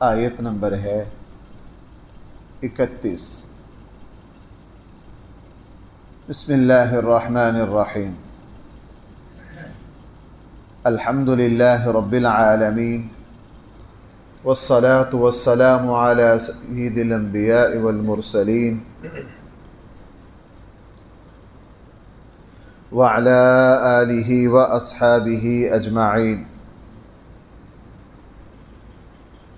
آیت نمبر ہے 31۔ بسم اللہ الرحمن الرحیم۔ الحمد للہ رب العالمین، والصلاة والسلام علی سید الانبیاء والمرسلین، وعلی آلہ واصحابہ اجمعین۔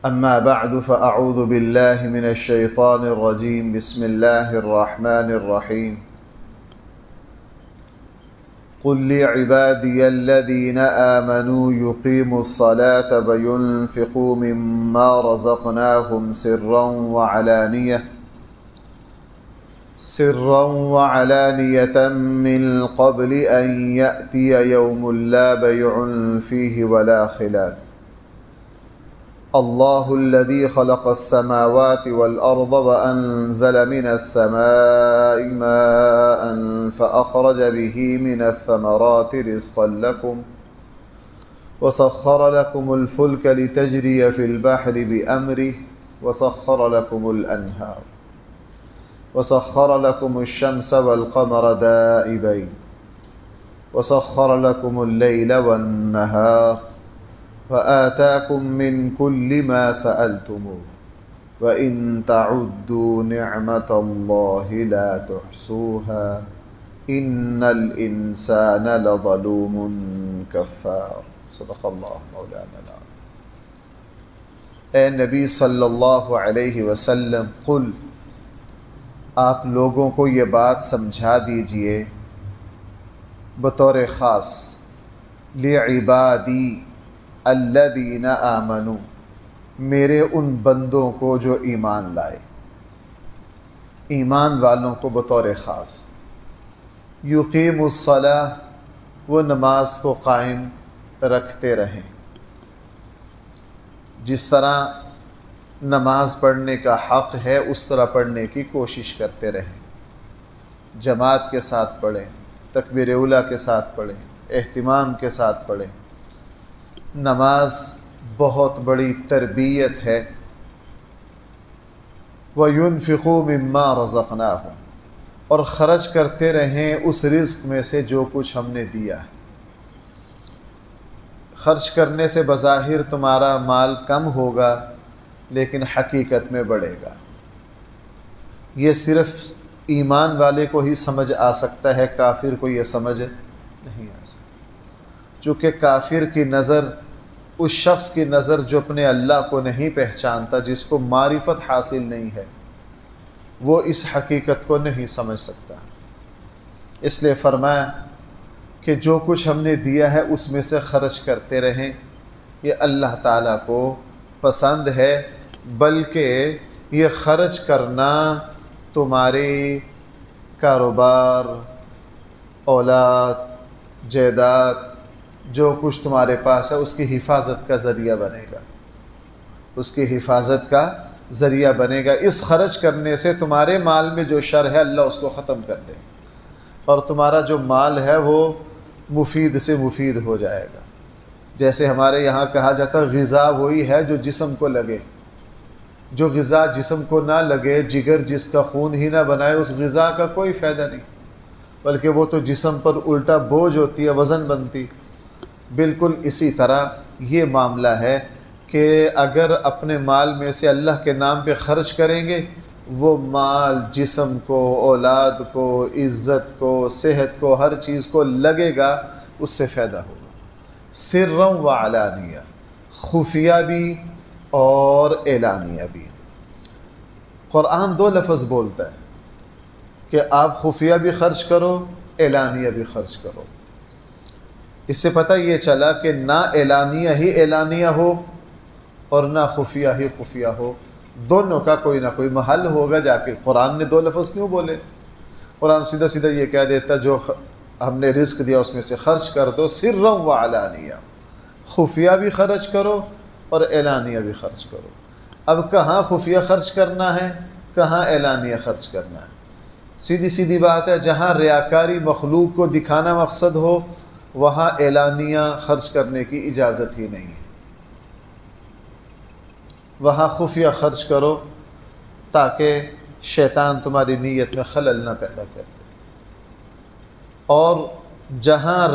اما بعد فاعوذ باللہ من الشیطان الرجیم۔ بسم اللہ الرحمن الرحیم۔ قل لعبادی الذین آمنوا یقیموا الصلاة وینفقوا مما رزقناهم سرا وعلانیة من قبل ان یأتی یوم لا بیع فیہ ولا خلال۔ اللہ الذی خلق السماوات والأرض وأنزل من السماء ماء فأخرج به من الثمرات رزقا لكم وسخر لكم الفلك لتجري في البحر بأمره وسخر لكم الأنهار وسخر لكم الشمس والقمر دائبين وسخر لكم الليل والنهار وآتاكم من كل ما سألتموه وإن تعدوا نعمة الله لا تحصوها إن الإنسان لظلوم كفار۔ صدق اللہ مولانا العظیم۔ اے نبی صلی اللہ علیہ وسلم، قل، آپ لوگوں کو یہ بات سمجھا دیجئے بطور خاص، لعبادی الذین آمنوا، میرے ان بندوں کو جو ایمان لائے، ایمان والوں کو بطور خاص، یقیم الصلاۃ، وہ نماز کو قائم رکھتے رہیں، جس طرح نماز پڑھنے کا حق ہے اس طرح پڑھنے کی کوشش کرتے رہیں، جماعت کے ساتھ پڑھیں، تکبیر اولیٰ کے ساتھ پڑھیں، اہتمام کے ساتھ پڑھیں۔ نماز بہت بڑی تربیت ہے۔ وَيُنْفِقُوا مِمَّا رَزَقْنَاهُمْ، اور خرچ کرتے رہیں اس رزق میں سے جو کچھ ہم نے دیا ہے۔ خرچ کرنے سے بظاہر تمہارا مال کم ہوگا لیکن حقیقت میں بڑھے گا۔ یہ صرف ایمان والے کو ہی سمجھ آ سکتا ہے، کافر کو یہ سمجھ نہیں آ سکتا، چونکہ کافر کی نظر، اس شخص کی نظر جو اپنے اللہ کو نہیں پہچانتا، جس کو معرفت حاصل نہیں ہے، وہ اس حقیقت کو نہیں سمجھ سکتا۔ اس لیے فرمایا کہ جو کچھ ہم نے دیا ہے اس میں سے خرچ کرتے رہیں، یہ اللہ تعالیٰ کو پسند ہے، بلکہ یہ خرچ کرنا تمہارے کاروبار، اولاد، جائیداد، جو کچھ تمہارے پاس ہے اس کی حفاظت کا ذریعہ بنے گا، اس کی حفاظت کا ذریعہ بنے گا۔ اس خرچ کرنے سے تمہارے مال میں جو شر ہے اللہ اس کو ختم کر دے، اور تمہارا جو مال ہے وہ مفید سے مفید ہو جائے گا۔ جیسے ہمارے یہاں کہا جاتا ہے غذا وہی ہے جو جسم کو لگے، جو غذا جسم کو نہ لگے، جگر جس کا خون ہی نہ بنائے، اس غذا کا کوئی فائدہ نہیں، بلکہ وہ تو جسم پر الٹا بوجھ ہوتی ہے، وزن بنتی۔ بالکل اسی طرح یہ معاملہ ہے کہ اگر اپنے مال میں سے اللہ کے نام پہ خرچ کریں گے، وہ مال جسم کو، اولاد کو، عزت کو، صحت کو، ہر چیز کو لگے گا، اس سے فائدہ ہوگا۔ سرا وعلانیہ، خفیہ بھی اور اعلانیہ بھی۔ قرآن دو لفظ بولتا ہے کہ آپ خفیہ بھی خرچ کرو، اعلانیہ بھی خرچ کرو۔ اس سے پتہ یہ چلا کہ نہ اعلانیہ ہی اعلانیہ ہو اور نہ خفیہ ہی خفیہ ہو، دونوں کا کوئی نہ کوئی محل ہوگا جا کے۔ قرآن نے دو لفظ کیوں بولے؟ قرآن سیدھا سیدھا یہ کہہ دیتا جو ہم نے رزق دیا اس میں سے خرچ کر دو، سرا وعلانیہ، خفیہ بھی خرچ کرو اور اعلانیہ بھی خرچ کرو۔ اب کہاں خفیہ خرچ کرنا ہے، کہاں اعلانیہ خرچ کرنا ہے؟ سیدھی سیدھی بات ہے، جہاں ریاکاری مخلوق کو دکھانا مقصد ہو وہاں اعلانیہ خرچ کرنے کی اجازت ہی نہیں ہے۔ وہاں خفیہ خرچ کرو تاکہ شیطان تمہاری نیت میں خلل نہ پیدا کر دے۔ اور جہاں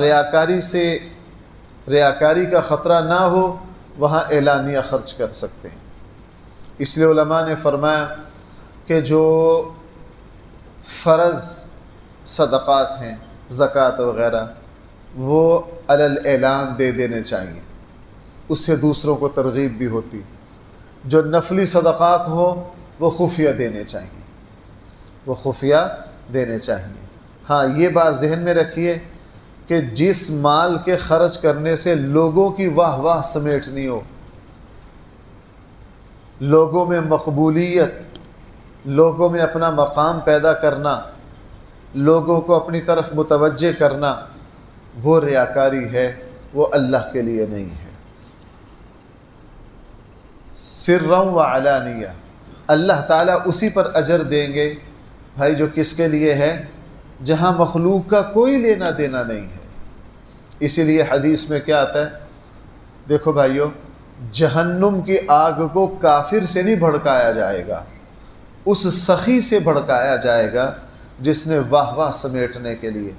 ریاکاری کا خطرہ نہ ہو وہاں اعلانیہ خرچ کر سکتے ہیں۔ اس لیے علماء نے فرمایا کہ جو فرض صدقات ہیں، زکوٰۃ وغیرہ، وہ علی الاعلان دے دینے چاہیے، اس سے دوسروں کو ترغیب بھی ہوتی۔ جو نفلی صدقات ہوں وہ خفیہ دینے چاہیے، ہاں یہ بات ذہن میں رکھیے کہ جس مال کے خرچ کرنے سے لوگوں کی واہ واہ سمیٹنی ہو، لوگوں میں مقبولیت، لوگوں میں اپنا مقام پیدا کرنا، لوگوں کو اپنی طرف متوجہ کرنا، وہ ریاکاری ہے، وہ اللہ کے لیے نہیں ہے۔ سرًا وعلانیہ، اللہ تعالیٰ اسی پر اجر دیں گے بھائی جو کس کے لیے ہے، جہاں مخلوق کا کوئی لینا دینا نہیں ہے۔ اسی لیے حدیث میں کیا آتا ہے، دیکھو بھائیو، جہنم کی آگ کو کافر سے نہیں بھڑکایا جائے گا، اس سخی سے بھڑکایا جائے گا جس نے واہ واہ سمیٹنے کے لیے،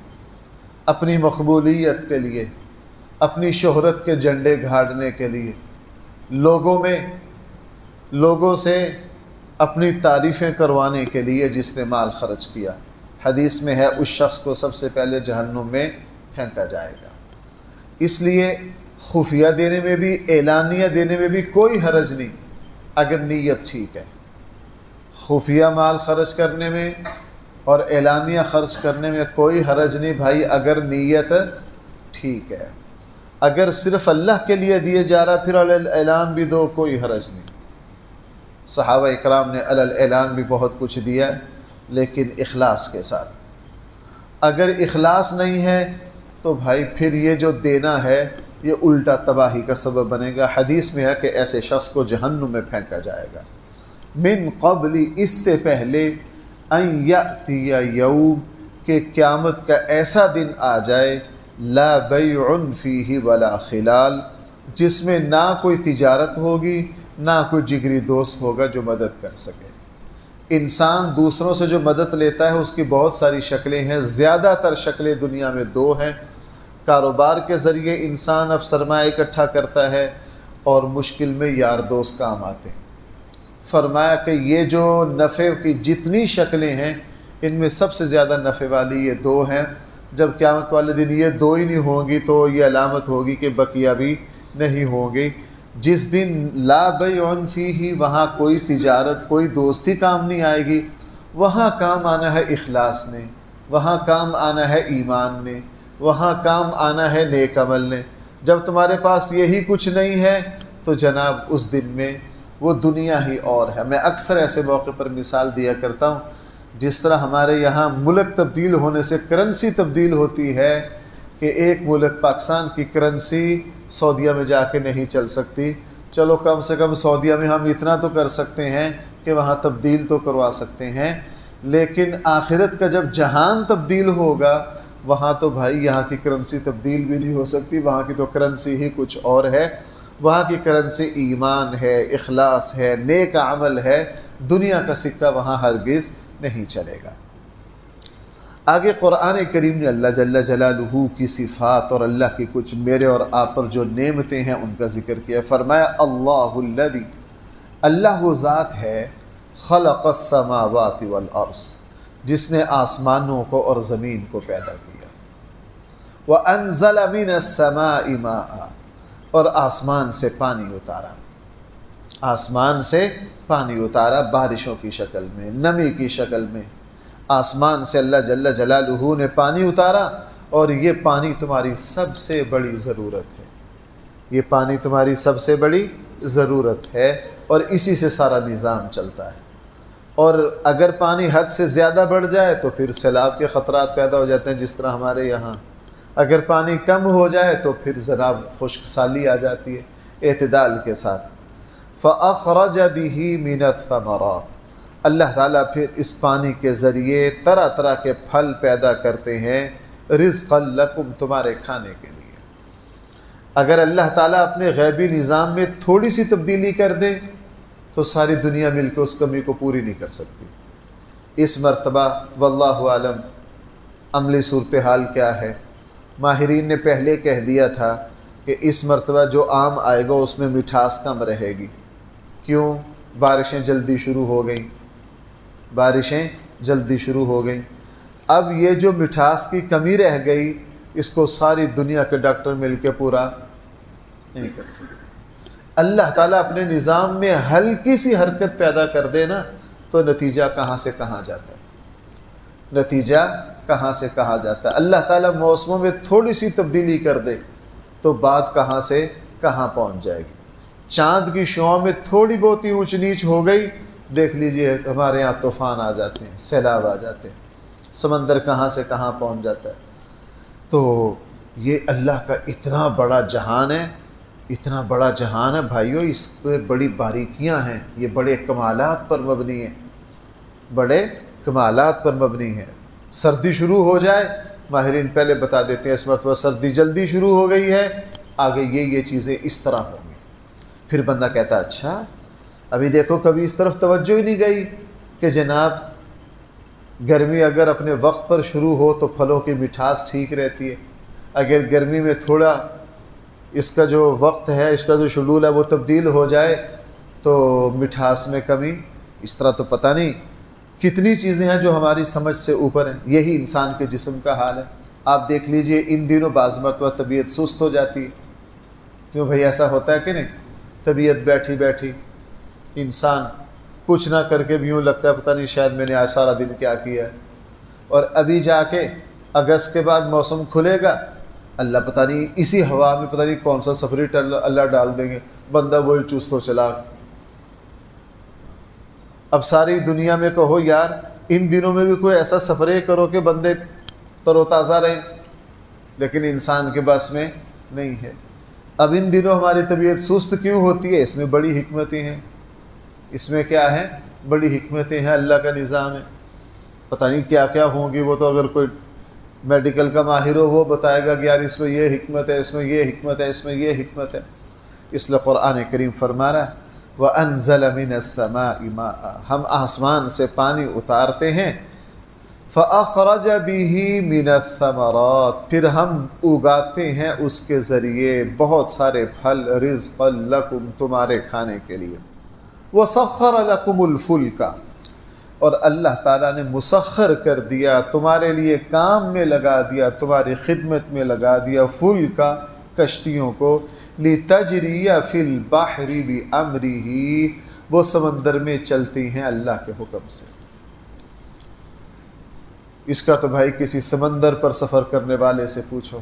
اپنی مقبولیت کے لیے، اپنی شہرت کے جھنڈے گھاڑنے کے لیے، لوگوں سے اپنی تعریفیں کروانے کے لیے جس نے مال خرچ کیا، حدیث میں ہے اس شخص کو سب سے پہلے جہنم میں پھینکا جائے گا۔ اس لیے خفیہ دینے میں بھی، اعلانیہ دینے میں بھی کوئی حرج نہیں اگر نیت ٹھیک ہے۔ خفیہ مال خرچ کرنے میں اور اعلانیہ خرچ کرنے میں کوئی حرج نہیں بھائی اگر نیت ٹھیک ہے۔ اگر صرف اللہ کے لیے دیے جا رہا پھر علی الاعلان بھی دو، کوئی حرج نہیں۔ صحابہ اکرام نے علی الاعلان بھی بہت کچھ دیا لیکن اخلاص کے ساتھ۔ اگر اخلاص نہیں ہے تو بھائی پھر یہ جو دینا ہے یہ الٹا تباہی کا سبب بنے گا۔ حدیث میں ہے کہ ایسے شخص کو جہنم میں پھینکا جائے گا۔ من قبل، اس سے پہلے، ان یاتی یوم، کہ قیامت کا ایسا دن آ جائے، لا بیع فیہ ولا خلال، جس میں نہ کوئی تجارت ہوگی نہ کوئی جگری دوست ہوگا جو مدد کر سکے۔ انسان دوسروں سے جو مدد لیتا ہے اس کی بہت ساری شکلیں ہیں، زیادہ تر شکلیں دنیا میں دو ہیں۔ کاروبار کے ذریعے انسان اب سرمایہ اکٹھا کرتا ہے اور مشکل میں یار دوست کام آتے ہیں۔ فرمایا کہ یہ جو نفع کی جتنی شکلیں ہیں ان میں سب سے زیادہ نفع والی یہ دو ہیں۔ جب قیامت والے دن یہ دو ہی نہیں ہوں گی تو یہ علامت ہوگی کہ بقیہ بھی نہیں ہوں گی۔ جس دن لا بیع فیہ، وہاں کوئی تجارت، کوئی دوستی کام نہیں آئے گی، وہاں کام آنا ہے اخلاص نے، وہاں کام آنا ہے ایمان نے، وہاں کام آنا ہے نیک عمل نے۔ جب تمہارے پاس یہی کچھ نہیں ہے تو جناب اس دن میں وہ دنیا ہی اور ہے۔ میں اکثر ایسے موقع پر مثال دیا کرتا ہوں، جس طرح ہمارے یہاں ملک تبدیل ہونے سے کرنسی تبدیل ہوتی ہے کہ ایک ملک پاکستان کی کرنسی سعودیہ میں جا کے نہیں چل سکتی، چلو کم سے کم سعودیہ میں ہم اتنا تو کر سکتے ہیں کہ وہاں تبدیل تو کروا سکتے ہیں، لیکن آخرت کا جب جہان تبدیل ہوگا وہاں تو بھائی یہاں کی کرنسی تبدیل بھی نہیں ہو سکتی، وہاں کی تو کرنسی ہی کچھ اور ہے۔ وہاں کی کرنسی ایمان ہے، اخلاص ہے، نیک عمل ہے، دنیا کا سکہ وہاں ہرگز نہیں چلے گا۔ آگے قرآن کریم نے اللہ جل جلالہ کی صفات اور اللہ کی کچھ میرے اور آپ پر جو نعمتیں ہیں ان کا ذکر کیا۔ فرمایا اللہ الذی، اللہ وہ ذات ہے، خلق السماوات والارض، جس نے آسمانوں کو اور زمین کو پیدا کیا، وانزل من السماء ماء، اور آسمان سے پانی اتارا، آسمان سے پانی اتارا بارشوں کی شکل میں، نمی کی شکل میں۔ آسمان سے اللہ جل جلالہ نے پانی اتارا اور یہ پانی تمہاری سب سے بڑی ضرورت ہے، یہ پانی تمہاری سب سے بڑی ضرورت ہے اور اسی سے سارا نظام چلتا ہے۔ اور اگر پانی حد سے زیادہ بڑھ جائے تو پھر سیلاب کے خطرات پیدا ہو جاتے ہیں، جس طرح ہمارے یہاں۔ اگر پانی کم ہو جائے تو پھر جناب خشک سالی آ جاتی ہے، اعتدال کے ساتھ۔ فَأَخْرَجَ بِهِ مِنَ الثَّمَرَاتِ، اللہ تعالیٰ پھر اس پانی کے ذریعے طرح طرح کے پھل پیدا کرتے ہیں، رزقا لکم، تمہارے کھانے کے لیے۔ اگر اللہ تعالیٰ اپنے غیبی نظام میں تھوڑی سی تبدیلی کر دے تو ساری دنیا مل کے اس کمی کو پوری نہیں کر سکتی۔ اس مرتبہ واللہ عالم عملی صورتحال کیا ہے؟ ماہرین نے پہلے کہہ دیا تھا کہ اس مرتبہ جو آم آئے گا اس میں مٹھاس کم رہے گی۔ کیوں؟ بارشیں جلدی شروع ہو گئیں، بارشیں جلدی شروع ہو گئیں۔ اب یہ جو مٹھاس کی کمی رہ گئی اس کو ساری دنیا کے ڈاکٹر مل کے پورا نہیں کر سکتے۔ اللہ تعالیٰ اپنے نظام میں ہلکی سی حرکت پیدا کر دے نا تو نتیجہ کہاں سے کہاں جاتا ہے، نتیجہ کہاں سے کہاں جاتا ہے۔ اللہ تعالیٰ موسموں میں تھوڑی سی تبدیلی کر دے تو بات کہاں سے کہاں پہنچ جائے گی۔ چاند کی شعاع میں تھوڑی بہت ہی اونچ نیچ ہو گئی، دیکھ لیجئے ہمارے یہاں طوفان آ جاتے ہیں، سیلاب آ جاتے ہیں، سمندر کہاں سے کہاں پہنچ جاتا ہے۔ تو یہ اللہ کا اتنا بڑا جہان ہے، اتنا بڑا جہان ہے بھائیو، اس پہ بڑی باریکیاں ہیں، یہ بڑے کمالات پر مبنی ہے، بڑے کمالات پر مبنی ہے۔ سردی شروع ہو جائے، ماہرین پہلے بتا دیتے ہیں اس مرتبہ سردی جلدی شروع ہو گئی ہے، آگے یہ چیزیں اس طرح ہوں گی۔ پھر بندہ کہتا اچھا ابھی دیکھو کبھی اس طرف توجہ ہی نہیں گئی کہ جناب گرمی اگر اپنے وقت پر شروع ہو تو پھلوں کی مٹھاس ٹھیک رہتی ہے، اگر گرمی میں تھوڑا اس کا جو وقت ہے، اس کا جو شیڈول ہے وہ تبدیل ہو جائے تو مٹھاس میں کمی۔ اس طرح تو پتہ نہیں کتنی چیزیں ہیں جو ہماری سمجھ سے اوپر ہیں۔ یہی انسان کے جسم کا حال ہے۔ آپ دیکھ لیجئے ان دنوں بعض مرتبہ طبیعت سست ہو جاتی ہے، کیوں بھئی ایسا ہوتا ہے کہ نہیں؟ طبیعت بیٹھی بیٹھی انسان کچھ نہ کر کے بھی یوں لگتا ہے پتہ نہیں شاید میں نے آج سارا دن کیا کیا ہے، اور ابھی جا کے اگست کے بعد موسم کھلے گا، اللہ پتہ نہیں اسی ہوا میں پتہ نہیں کون سا سفری اللہ ڈال دیں گے، بندہ وہی چست و چلاک۔ اب ساری دنیا میں کہو یار ان دنوں میں بھی کوئی ایسا سفرے کرو کہ بندے تر و تازہ رہیں، لیکن انسان کے بس میں نہیں ہے۔ اب ان دنوں ہماری طبیعت سست کیوں ہوتی ہے؟ اس میں بڑی حکمتیں ہیں، اس میں کیا ہے؟ بڑی حکمتیں ہیں، اللہ کا نظام ہے۔ پتہ نہیں کیا کیا ہوں گی، وہ تو اگر کوئی میڈیکل کا ماہر ہو وہ بتائے گا کہ یار اس میں یہ حکمت ہے، اس میں یہ حکمت ہے، اس میں یہ حکمت ہے۔ اس لیے قرآن کریم فرما رہا ہے وَأَنزَلَ مِنَ السَّمَاءِ مَاءً، ہم آسمان سے پانی اتارتے ہیں، فَأَخْرَجَ بِهِ مِنَ الثَّمَرَاتِ، پھر ہم اگاتے ہیں اس کے ذریعے بہت سارے پھل، رزقا لکم، تمہارے کھانے کے لیے، وَسَخَّرَ لَكُمُ الْفُلْكَ، اور اللہ تعالیٰ نے مسخر کر دیا تمہارے لیے، کام میں لگا دیا، تمہاری خدمت میں لگا دیا، فُلْكَ، کشتیوں کو، لِتَجْرِيَ فِي الْبَحْرِ بِأَمْرِهِ، وہ سمندر میں چلتی ہیں اللہ کے حکم سے۔ اس کا تو بھائی کسی سمندر پر سفر کرنے والے سے پوچھو،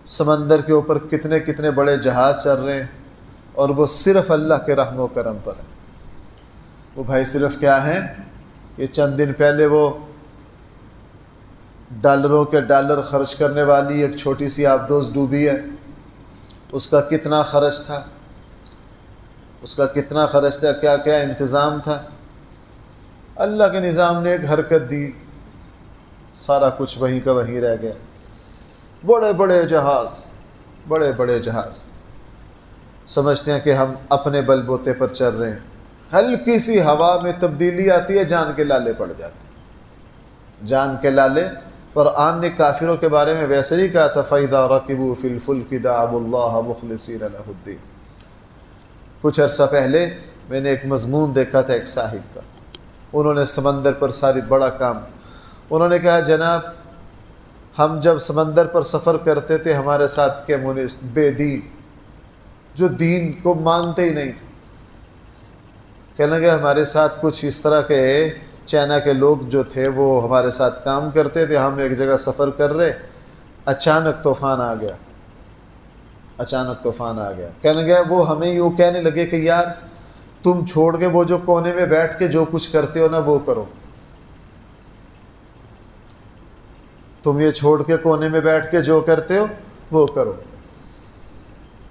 سمندر کے اوپر کتنے کتنے بڑے جہاز چل رہے ہیں، اور وہ صرف اللہ کے رحم و کرم پر ہے۔ وہ بھائی صرف کیا ہیں؟ یہ چند دن پہلے وہ ڈالروں کے ڈالر خرچ کرنے والی ایک چھوٹی سی آبدوز ڈوبی ہے، اس کا کتنا خرچ تھا، اس کا کتنا خرچ تھا، کیا کیا انتظام تھا، اللہ کے نظام نے ایک حرکت دی، سارا کچھ وہیں کا وہیں رہ گیا۔ بڑے بڑے جہاز، بڑے بڑے جہاز سمجھتے ہیں کہ ہم اپنے بل بوتے پر چل رہے ہیں، ہلکی سی ہوا میں تبدیلی آتی ہے، جان کے لالے پڑ جاتے ہیں، جان کے لالے۔ قرآن نے کافروں کے بارے میں ویسے ہی کہا تھا فَإِذَا رَكِبُوا فِي الْفُلْكِ دَعَوُا اللَّهَ مُخْلِصِينَ لَهُ الدِّينَ۔ کچھ عرصہ پہلے میں نے ایک مضمون دیکھا تھا ایک صاحب کا، انہوں نے سمندر پر ساری بڑا کام، انہوں نے کہا جناب ہم جب سمندر پر سفر کرتے تھے ہمارے ساتھ کمیونسٹ، بے دین، جو دین کو مانتے ہی نہیں تھے، کہنے لگے ہمارے ساتھ کچھ اس طرح کے چائنا کے لوگ جو تھے وہ ہمارے ساتھ کام کرتے تھے، ہم ایک جگہ سفر کر رہے، اچانک طوفان آ گیا، اچانک طوفان آ گیا، کہنے لگے وہ ہمیں یوں کہنے لگے کہ یار تم چھوڑ کے وہ جو کونے میں بیٹھ کے جو کچھ کرتے ہو نا وہ کرو، تم یہ چھوڑ کے کونے میں بیٹھ کے جو کرتے ہو وہ کرو۔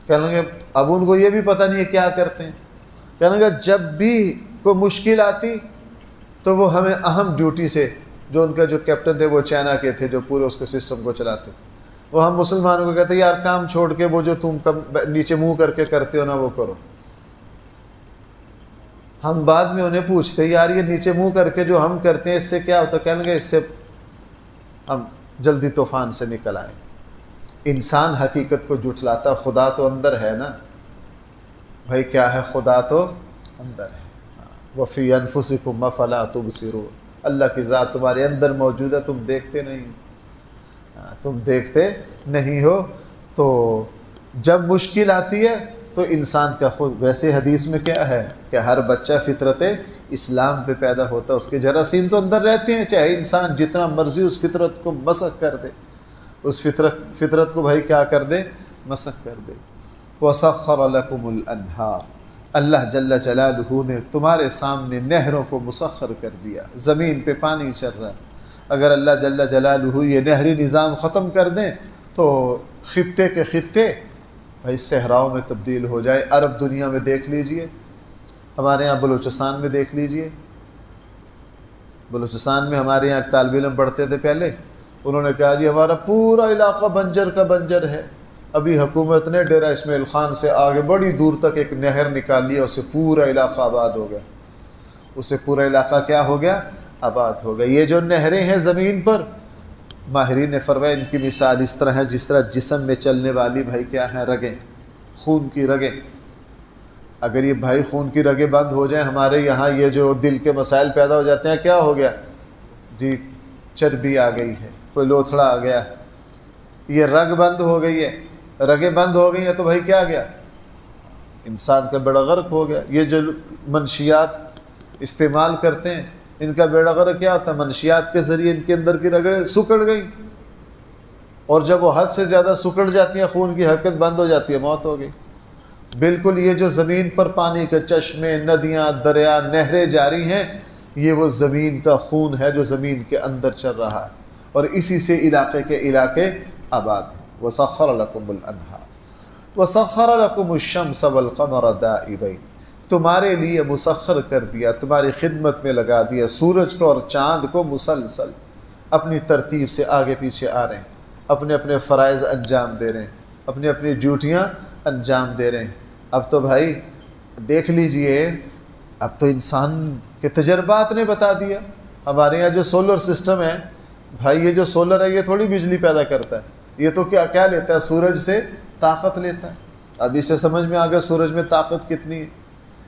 کہنے لگے اب ان کو یہ بھی پتہ نہیں ہے کیا کرتے ہیں، کہنے لگے جب بھی کوئی مشکل آتی تو وہ ہمیں اہم ڈیوٹی سے، جو ان کا جو کیپٹن تھے وہ چائنا کے تھے جو پورے اس کے سسٹم کو چلاتے، وہ ہم مسلمانوں کو کہتے یار کام چھوڑ کے وہ جو تم نیچے منہ کر کے کرتے ہو نا وہ کرو۔ ہم بعد میں انہیں پوچھتے یار یہ نیچے منہ کر کے جو ہم کرتے ہیں اس سے کیا ہوتا ہے؟ کہنے لگے اس سے ہم جلدی طوفان سے نکل آئیں۔ انسان حقیقت کو جھٹلاتا، خدا تو اندر ہے نا بھائی، کیا ہے؟ خدا تو اندر ہے۔ وَفِي أَنفُسِكُمْ أَفَلَا تُبْصِرُونَ، اللہ کی ذات تمہارے اندر موجود ہے، تم دیکھتے نہیں، تم دیکھتے نہیں ہو۔ تو جب مشکل آتی ہے تو انسان کا خود، ویسے حدیث میں کیا ہے کہ ہر بچہ فطرت اسلام پہ پیدا ہوتا ہے، اس کے جراثیم تو اندر رہتے ہیں، چاہے انسان جتنا مرضی اس فطرت کو مسخ کر دے، اس فطرت کو بھائی کیا کر دے؟ مسخ کر دے۔ وَسَخَّرَ لَكُمُ الْأَنْهَارَ، اللہ جل جلالہ نے تمہارے سامنے نہروں کو مسخر کر دیا، زمین پہ پانی چل رہا ہے۔ اگر اللہ جل جلالہ یہ نہری نظام ختم کر دیں تو خطے کے خطے بھائی صحراؤں میں تبدیل ہو جائے۔ عرب دنیا میں دیکھ لیجئے، ہمارے یہاں بلوچستان میں دیکھ لیجئے، بلوچستان میں ہمارے یہاں ایک طالب علم پڑھتے تھے پہلے، انہوں نے کہا جی ہمارا پورا علاقہ بنجر کا بنجر ہے، ابھی حکومت نے ڈیرہ اسماعیل خان سے آگے بڑی دور تک ایک نہر نکالی ہے، اس سے پورا علاقہ آباد ہو گیا، اس سے پورا علاقہ کیا ہو گیا؟ آباد ہو گیا۔ یہ جو نہریں ہیں زمین پر، ماہرین نے فرمایا ان کی مثال اس طرح ہے جس طرح جسم میں چلنے والی بھائی کیا ہیں؟ رگیں، خون کی رگیں۔ اگر یہ بھائی خون کی رگیں بند ہو جائیں، ہمارے یہاں یہ جو دل کے مسائل پیدا ہو جاتے ہیں، کیا ہو گیا جی؟ چربی آ گئی ہے، کوئی لوتھڑا آ گیا، یہ رگ بند ہو گئی ہے، رگیں بند ہو گئی ہیں تو بھائی کیا گیا؟ انسان کا بیڑا غرق ہو گیا۔ یہ جو منشیات استعمال کرتے ہیں ان کا بیڑا غرق کیا ہوتا ہے؟ منشیات کے ذریعے ان کے اندر کی رگیں سکڑ گئی، اور جب وہ حد سے زیادہ سکڑ جاتی ہیں خون کی حرکت بند ہو جاتی ہے، موت ہو گئی۔ بالکل یہ جو زمین پر پانی کے چشمے، ندیاں، دریا، نہریں جاری ہیں، یہ وہ زمین کا خون ہے جو زمین کے اندر چل رہا ہے، اور اسی سے علاقے کے علاقے آباد ہیں۔ وَسَخَّرَ لَكُمُ الْأَنْهَارَ وَسَخَّرَ لَكُمُ الشَّمْسَ وَالْقَمَرَ دَائِبَيْنِ، تمہارے لیے مسخر کر دیا، تمہاری خدمت میں لگا دیا سورج کو اور چاند کو، مسلسل اپنی ترتیب سے آگے پیچھے آ رہے ہیں، اپنے اپنے فرائض انجام دے رہے ہیں، اپنی اپنی ڈیوٹیاں انجام دے رہے ہیں۔ اب تو بھائی دیکھ لیجئے، اب تو انسان کے تجربات نے بتا دیا۔ ہمارے یہاں جو سولر سسٹم ہے بھائی، یہ جو سولر ہے یہ تھوڑی بجلی پیدا کرتا ہے، یہ تو کیا لیتا ہے؟ سورج سے طاقت لیتا ہے۔ اب اسے سمجھ میں آ گیا سورج میں طاقت کتنی ہے۔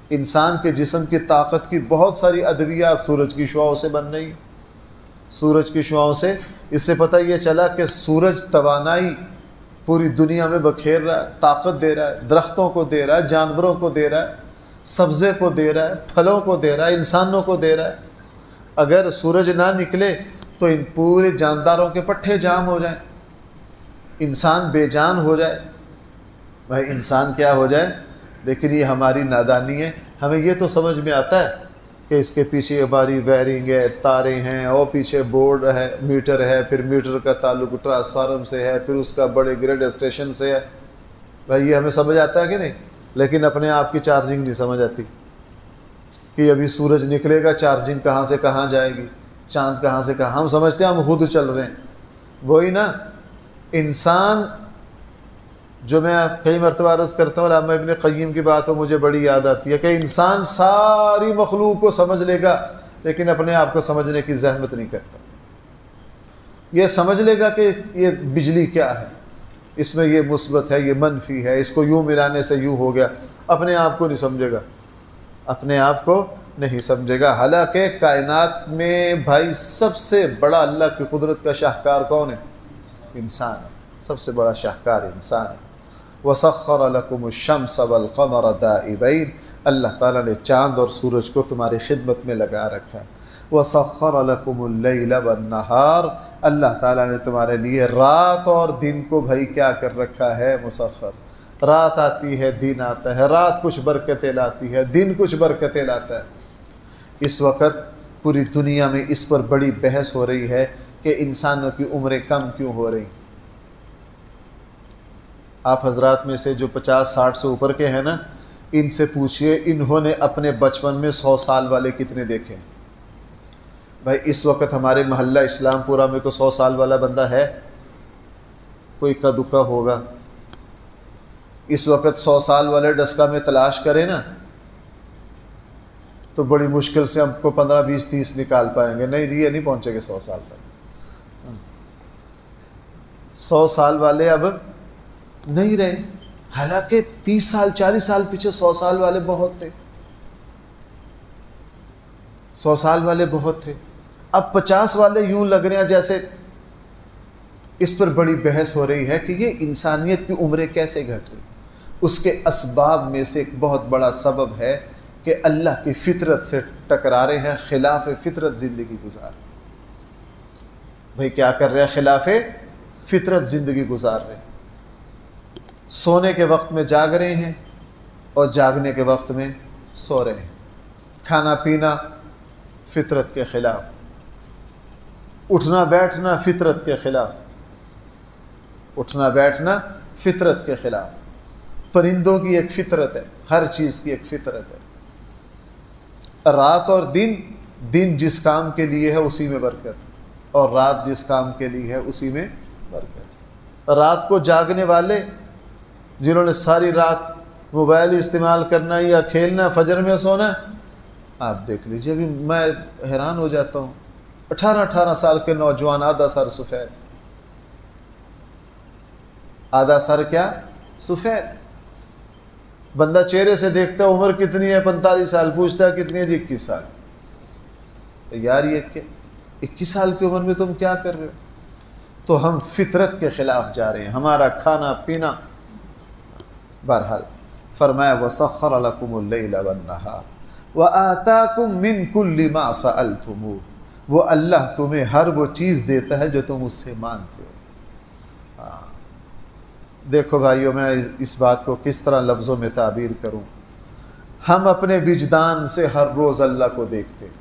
انسان کے جسم کی طاقت کی بہت ساری ادویات سورج کی شعاؤں سے بن رہی ہیں، سورج کی شعاؤں سے۔ اس سے پتہ یہ چلا کہ سورج توانائی پوری دنیا میں بکھیر رہا ہے، طاقت دے رہا ہے، درختوں کو دے رہا ہے، جانوروں کو دے رہا ہے، سبزے کو دے رہا ہے، پھلوں کو دے رہا ہے، انسانوں کو دے رہا ہے۔ اگر سورج نہ نکلے تو ان پورے جانداروں کے پٹھے جام ہو جائیں، انسان بے جان ہو جائے، بھائی انسان کیا ہو جائے۔ لیکن یہ ہماری نادانی ہے، ہمیں یہ تو سمجھ میں آتا ہے کہ اس کے پیچھے ہماری وائرنگ ہے، تاریں ہیں، اور پیچھے بورڈ ہے، میٹر ہے، پھر میٹر کا تعلق ٹرانسفارم سے ہے، پھر اس کا بڑے گریڈ اسٹیشن سے ہے۔ بھائی یہ ہمیں سمجھ آتا ہے کہ نہیں؟ لیکن اپنے آپ کی چارجنگ نہیں سمجھ آتی کہ ابھی سورج نکلے گا، چارجنگ کہاں سے کہاں جائے گی، چاند کہاں سے کہاں۔ ہم سمجھتے ہیں ہم خود چل رہے ہیں، وہی نا انسان جو میں کئی مرتبہ عرض کرتا ہوں، علامہ ابن قیم کی بات ہو مجھے بڑی یاد آتی ہے کہ انسان ساری مخلوق کو سمجھ لے گا لیکن اپنے آپ کو سمجھنے کی زحمت نہیں کرتا۔ یہ سمجھ لے گا کہ یہ بجلی کیا ہے، اس میں یہ مثبت ہے، یہ منفی ہے، اس کو یوں ملانے سے یوں ہو گیا، اپنے آپ کو نہیں سمجھے گا، اپنے آپ کو نہیں سمجھے گا۔ حالانکہ کائنات میں بھائی سب سے بڑا اللہ کی قدرت کا شاہکار کون ہے؟ انسان ہے، سب سے بڑا شاہکار انسان ہے۔ وَسَخَّرَ لَكُمُ الشَّمْسَ وَالْقَمَرَ دَائِبَيْنِ، اللہ تعالیٰ نے چاند اور سورج کو تمہاری خدمت میں لگا رکھا ہے۔ وَسَخَّرَ لَكُمُ اللَّيْلَ وَالنَّهَارَ، اللہ تعالیٰ نے تمہارے لیے رات اور دن کو بھائی کیا کر رکھا ہے؟ مسخر۔ رات آتی ہے، دن آتا ہے، رات کچھ برکتیں لاتی ہے، دن کچھ برکتیں لاتا ہے۔ اس وقت پوری دنیا میں اس پر بڑی بحث ہو رہی ہے کہ انسانوں کی عمریں کم کیوں ہو رہی۔ آپ حضرات میں سے جو 50-60 سے اوپر کے ہیں نا، ان سے پوچھئے انہوں نے اپنے بچپن میں 100 سال والے کتنے دیکھے؟ بھائی اس وقت ہمارے محلہ اسلام پورا میں کوئی 100 سال والا بندہ ہے؟ کوئی اکا دکا ہوگا؟ اس وقت 100 سال والے ڈسکا میں تلاش کرے نا تو بڑی مشکل سے ہم کو 15 20 30 نکال پائیں گے. نہیں جی یہ نہیں پہنچے گے 100 سال تک. 100 سال والے اب نہیں رہے، حالانکہ 30 سال 40 سال پیچھے 100 سال والے بہت تھے. 100 سال والے بہت تھے. اب 50 والے یوں لگ رہے ہیں جیسے. اس پر بڑی بحث ہو رہی ہے کہ یہ انسانیت کی عمریں کیسے گھٹ رہی. اس کے اسباب میں سے ایک بہت بڑا سبب ہے کہ اللہ کی فطرت سے ٹکرا رہے ہیں، خلاف فطرت زندگی گزار. بھئی کیا کر رہے ہیں؟ خلاف فطرت زندگی گزار رہے ہیں. سونے کے وقت میں جاگ رہے ہیں اور جاگنے کے وقت میں سو رہے ہیں. کھانا پینا فطرت کے خلاف، اٹھنا بیٹھنا فطرت کے خلاف، اٹھنا بیٹھنا فطرت کے خلاف. پرندوں کی ایک فطرت ہے، ہر چیز کی ایک فطرت ہے. رات اور دن جس کام کے لیے ہے اسی میں برکت، اور رات جس کام کے لیے ہے اسی میں برکت. رات کو جاگنے والے جنہوں نے ساری رات موبائل استعمال کرنا یا کھیلنا، فجر میں سونا، آپ دیکھ لیجئے. ابھی میں حیران ہو جاتا ہوں، 18 سال کے نوجوان، آدھا سر سفید. آدھا سر کیا؟ سفید. بندہ چہرے سے دیکھتا ہے عمر کتنی ہے، 45 سال. پوچھتا ہے کتنی ہے؟ جی 21 سال. یار یہ 21 سال کی عمر میں تم کیا کر رہے ہو؟ تو ہم فطرت کے خلاف جا رہے ہیں. ہمارا کھانا پینا. بہرحال فرمایا وَسَخَّرَ لَكُمُ اللَّيْلَ وَالنَّهَارَ وَآتَاكُم مِّن كُلِّ مَا سَأَلْتُمُوهُ. وہ اللہ تمہیں ہر وہ چیز دیتا ہے جو تم اس سے مانگتے ہو. دیکھو بھائیو، میں اس بات کو کس طرح لفظوں میں تعبیر کروں. ہم اپنے وجدان سے ہر روز اللہ کو دیکھتے ہیں.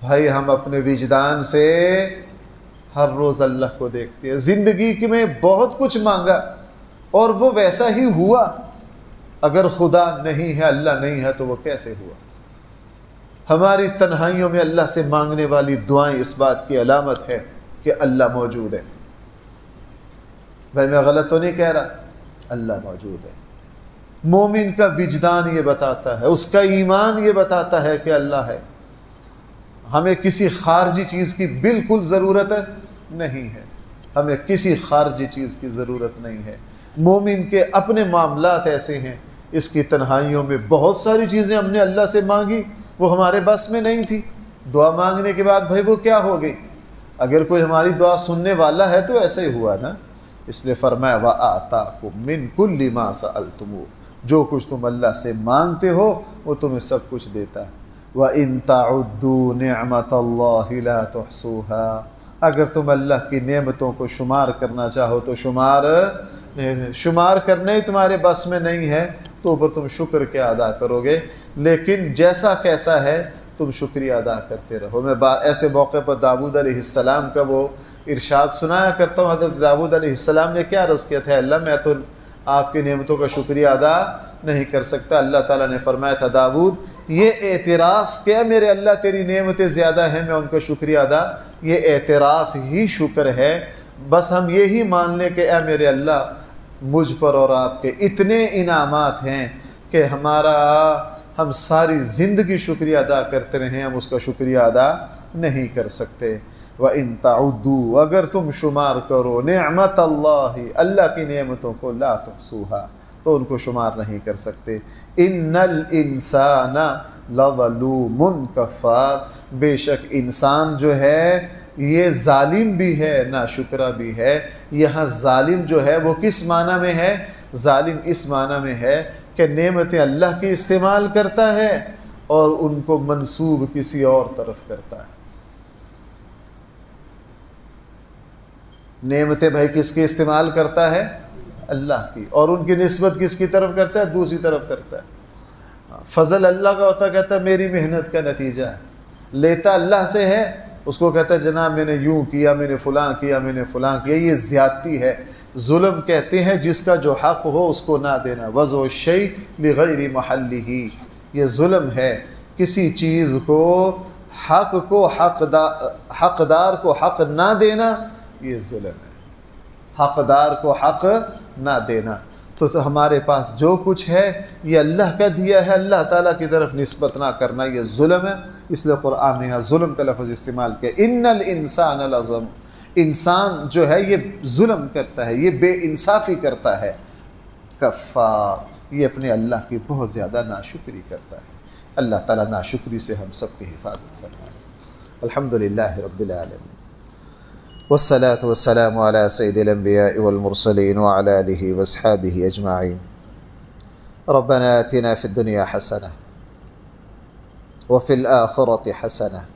بھائی ہم اپنے وجدان سے ہر روز اللہ کو دیکھتے ہیں. زندگی میں بہت کچھ مانگا اور وہ ویسا ہی ہوا. اگر خدا نہیں ہے، اللہ نہیں ہے، تو وہ کیسے ہوا؟ ہماری تنہائیوں میں اللہ سے مانگنے والی دعائیں اس بات کی علامت ہے کہ اللہ موجود ہے. بھائی میں غلط تو نہیں کہہ رہا، اللہ موجود ہے. مومن کا وجدان یہ بتاتا ہے، اس کا ایمان یہ بتاتا ہے کہ اللہ ہے. ہمیں کسی خارجی چیز کی بالکل ضرورت نہیں ہے. ہمیں کسی خارجی چیز کی ضرورت نہیں ہے. مومن کے اپنے معاملات ایسے ہیں، اس کی تنہائیوں میں بہت ساری چیزیں ہم نے اللہ سے مانگی، وہ ہمارے بس میں نہیں تھی. دعا مانگنے کے بعد بھائی وہ کیا ہو گئی؟ اگر کوئی ہماری دعا سننے والا ہے تو ایسا ہی ہوا نا. اس لیے فرمایا وَآتَاكُم مِّن كُلِّ مَا سَأَلْتُمُوهُ. جو کچھ تم اللہ سے مانگتے ہو وہ تمہیں سب کچھ دیتا ہے. وَإِن تَعُدُّوا نِعْمَةَ اللَّهِ لَا تُحْصُوهَا. اگر تم اللہ کی نعمتوں کو شمار کرنا چاہو تو شمار کرنے ہی تمہارے بس میں نہیں ہے، تو اوپر تم شکر کیا ادا کرو گے. لیکن جیسا کیسا ہے تم شکریہ ادا کرتے رہو. میں ایسے موقع پر داؤد علیہ السلام کا وہ ارشاد سنایا کرتا ہوں. حضرت داؤد علیہ السلام نے کیا عرض کیا تھا؟ اللہ میں تو آپ کی نعمتوں کا شکریہ ادا نہیں کر سکتا. اللہ تعالیٰ نے فرمایا تھا داؤد یہ اعتراف کہ میرے اللہ تیری نعمتیں زیادہ ہیں، میں ان کا شکریہ ادا، یہ اعتراف ہی شکر ہے. بس ہم یہی مان لیں کہ اے میرے اللہ مجھ پر اور آپ کے اتنے انعامات ہیں کہ ہم ساری زندگی شکریہ ادا کرتے رہیں، ہم اس کا شکریہ ادا نہیں کر سکتے. وَإِن تَعُدُّوا. اگر تم شمار کرو نعمت اللہ کی نعمتوں کو، لا تحصوها، تو ان کو شمار نہیں کر سکتے. ان الانسان لظلوم کفار. بے شک انسان جو ہے یہ ظالم بھی ہے، ناشکرہ بھی ہے. یہاں ظالم جو ہے وہ کس معنی میں ہے؟ ظالم اس معنی میں ہے کہ نعمتیں اللہ کی استعمال کرتا ہے اور ان کو منسوب کسی اور طرف کرتا ہے. نعمتیں بھائی کس کی استعمال کرتا ہے؟ اللہ کی. اور ان کی نسبت کس کی طرف کرتا ہے؟ دوسری طرف کرتا ہے. فضل اللہ کا ہوتا، کہتا ہے میری محنت کا نتیجہ ہے. لیتا اللہ سے ہے، اس کو کہتا ہے جناب میں نے یوں کیا، میں نے فلاں کیا، میں نے فلاں کیا. یہ زیادتی ہے. ظلم کہتے ہیں جس کا جو حق ہو اس کو نہ دینا. وضع الشیء بغیر محلہ. یہ ظلم ہے. کسی چیز کو حقدار کو حق نہ دینا، یہ ظلم ہے. حقدار کو حق نہ دینا. تو تو ہمارے پاس جو کچھ ہے یہ اللہ کا دیا ہے، اللہ تعالیٰ کی طرف نسبت نہ کرنا یہ ظلم ہے۔ اس لیے قرآن نے یہاں ظلم کا لفظ استعمال کیا، ان الانسان لظلم، انسان جو ہے یہ ظلم کرتا ہے، یہ بے انصافی کرتا ہے، کفار، یہ اپنے اللہ کی بہت زیادہ ناشکری کرتا ہے۔ اللہ تعالیٰ ناشکری سے ہم سب کی حفاظت فرمائے۔ الحمدللہ رب العالمین، والصلاة والسلام على سيد الأنبياء والمرسلين وعلى آله واصحابه أجمعين. ربنا آتنا في الدنيا حسنة وفي الآخرة حسنة